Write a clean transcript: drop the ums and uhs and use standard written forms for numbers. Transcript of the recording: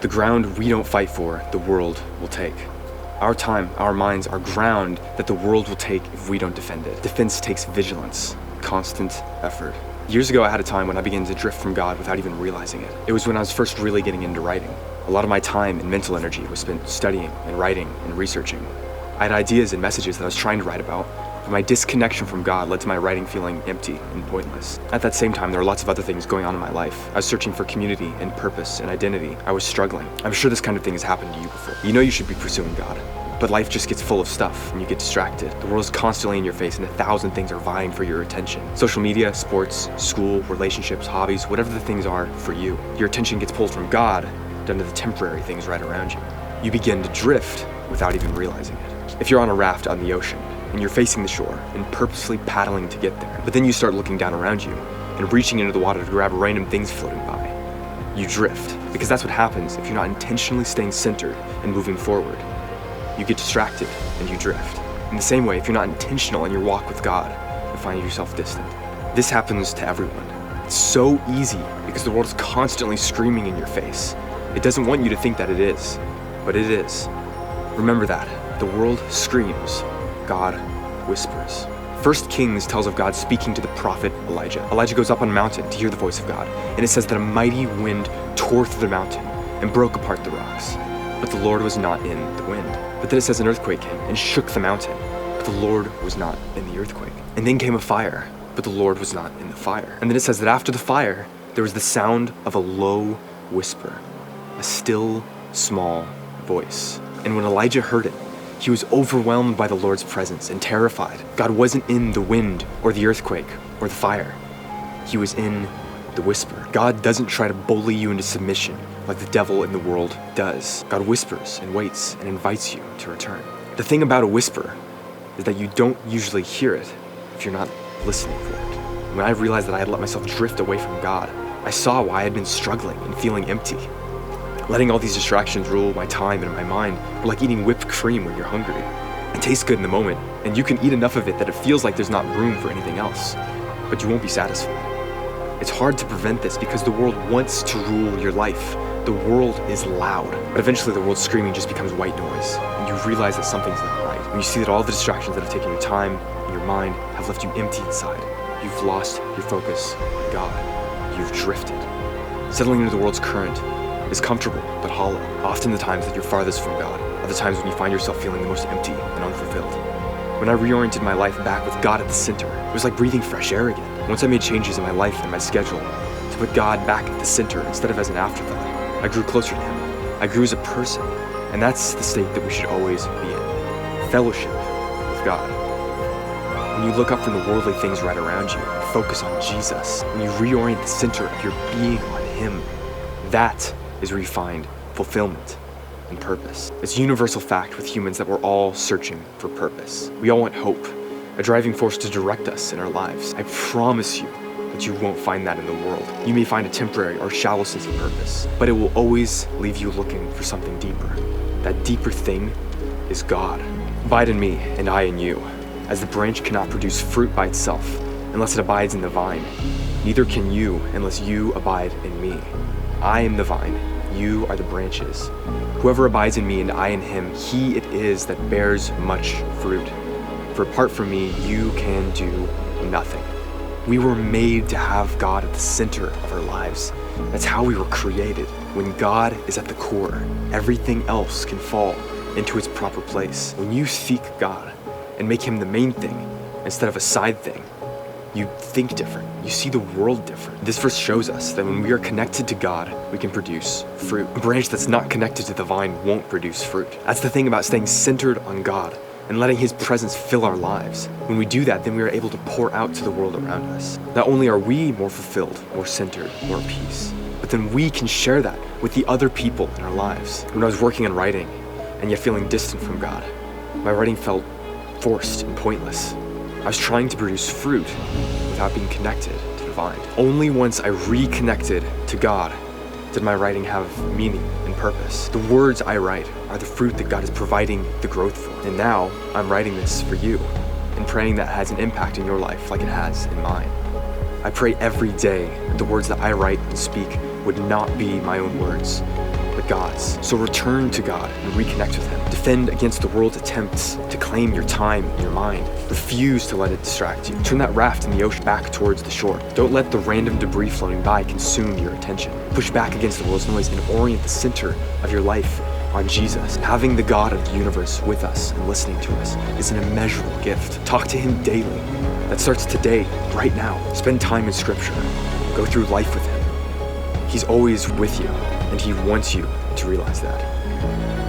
The ground we don't fight for, the world will take. Our time, our minds are ground that the world will take if we don't defend it. Defense takes vigilance, constant effort. Years ago, I had a time when I began to drift from God without even realizing it. It was when I was first really getting into writing. A lot of my time and mental energy was spent studying and writing and researching. I had ideas and messages that I was trying to write about, but my disconnection from God led to my writing feeling empty and pointless. At that same time, there were lots of other things going on in my life. I was searching for community and purpose and identity. I was struggling. I'm sure this kind of thing has happened to you before. You know you should be pursuing God, but life just gets full of stuff and you get distracted. The world is constantly in your face and 1,000 things are vying for your attention. Social media, sports, school, relationships, hobbies, whatever the things are for you. Your attention gets pulled from God down to the temporary things right around you. You begin to drift without even realizing it. If you're on a raft on the ocean and you're facing the shore and purposely paddling to get there, but then you start looking down around you and reaching into the water to grab random things floating by, you drift, because that's what happens if you're not intentionally staying centered and moving forward. You get distracted and you drift. In the same way, if you're not intentional in your walk with God, you find yourself distant. This happens to everyone. It's so easy because the world is constantly screaming in your face. It doesn't want you to think that it is, but it is. Remember that. The world screams, God whispers. 1 Kings tells of God speaking to the prophet Elijah. Elijah goes up on a mountain to hear the voice of God, and it says that a mighty wind tore through the mountain and broke apart the rocks. But the Lord was not in the wind. But then it says an earthquake came and shook the mountain, but the Lord was not in the earthquake. And then came a fire, but the Lord was not in the fire. And then it says that after the fire, there was the sound of a low whisper, a still, small voice. And when Elijah heard it, he was overwhelmed by the Lord's presence and terrified. God wasn't in the wind or the earthquake or the fire. He was in the whisper. God doesn't try to bully you into submission like the devil in the world does. God whispers and waits and invites you to return. The thing about a whisper is that you don't usually hear it if you're not listening for it. When I realized that I had let myself drift away from God, I saw why I had been struggling and feeling empty. Letting all these distractions rule my time and my mind were like eating whipped cream when you're hungry. It tastes good in the moment, and you can eat enough of it that it feels like there's not room for anything else, but you won't be satisfied. It's hard to prevent this because the world wants to rule your life. The world is loud, but eventually the world's screaming just becomes white noise, and you realize that something's not right. When you see that all the distractions that have taken your time and your mind have left you empty inside, you've lost your focus on God. You've drifted. Settling into the world's current is comfortable but hollow. Often the times that you're farthest from God are the times when you find yourself feeling the most empty and unfulfilled. When I reoriented my life back with God at the center, it was like breathing fresh air again. Once I made changes in my life and my schedule to put God back at the center instead of as an afterthought, I grew closer to Him. I grew as a person, and that's the state that we should always be in. Fellowship with God. When you look up from the worldly things right around you and focus on Jesus, when you reorient the center of your being on Him, that is where you find fulfillment and purpose. It's a universal fact with humans that we're all searching for purpose. We all want hope, a driving force to direct us in our lives. I promise you that you won't find that in the world. You may find a temporary or shallow sense of purpose, but it will always leave you looking for something deeper. That deeper thing is God. Abide in me and I in you. As the branch cannot produce fruit by itself unless it abides in the vine, neither can you unless you abide in me. I am the vine, you are the branches. Whoever abides in me and I in him, he it is that bears much fruit. For apart from me, you can do nothing. We were made to have God at the center of our lives. That's how we were created. When God is at the core, everything else can fall into its proper place. When you seek God and make him the main thing instead of a side thing, you think different. You see the world different. This verse shows us that when we are connected to God, we can produce fruit. A branch that's not connected to the vine won't produce fruit. That's the thing about staying centered on God and letting his presence fill our lives. When we do that, then we are able to pour out to the world around us. Not only are we more fulfilled, more centered, more at peace, but then we can share that with the other people in our lives. When I was working on writing and yet feeling distant from God, my writing felt forced and pointless. I was trying to produce fruit without being connected to the vine. Only once I reconnected to God did my writing have meaning and purpose. The words I write are the fruit that God is providing the growth for. And now I'm writing this for you and praying that has an impact in your life like it has in mine. I pray every day that the words that I write and speak would not be my own words, but God's. So return to God and reconnect with Him. Defend against the world's attempts to claim your time and your mind. Refuse to let it distract you. Turn that raft in the ocean back towards the shore. Don't let the random debris floating by consume your attention. Push back against the world's noise and orient the center of your life on Jesus. Having the God of the universe with us and listening to us is an immeasurable gift. Talk to Him daily. That starts today, right now. Spend time in Scripture. Go through life with Him. He's always with you, and He wants you to realize that.